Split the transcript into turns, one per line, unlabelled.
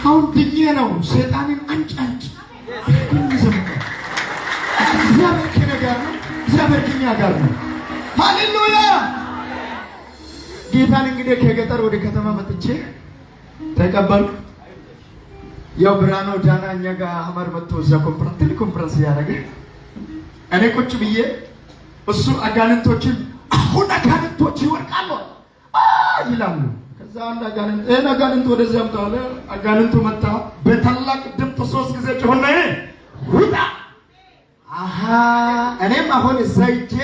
አሁን ድኜ ነው ሰይጣንን አንጫንጭ እግዚአብሔር ከእኔ ጋር ነው። እግዚአብሔር ከእኛ ጋር ነው። ሃሌሉያ። ጌታን እንግዲህ ከገጠር ወደ ከተማ መጥቼ ተቀበልኩ። ያው ብርሃኑ ዳና እኛ ጋር ሐመር መጥቶ እዛ ኮንፈረንስ ትልቅ ኮንፈረንስ ያደረገ እኔ ቁጭ ብዬ እሱ አጋንንቶችን አሁን አጋንንቶች ይወርቃሉ ይላሉ። ከዛ አንድ አጋንንት ወደዚያ አምጣለ። አጋንንቱ መጣ። በታላቅ ድምፅ 3 ጊዜ ጮኸና ውጣ። አሃ እኔም አሁን እዛ ሂጄ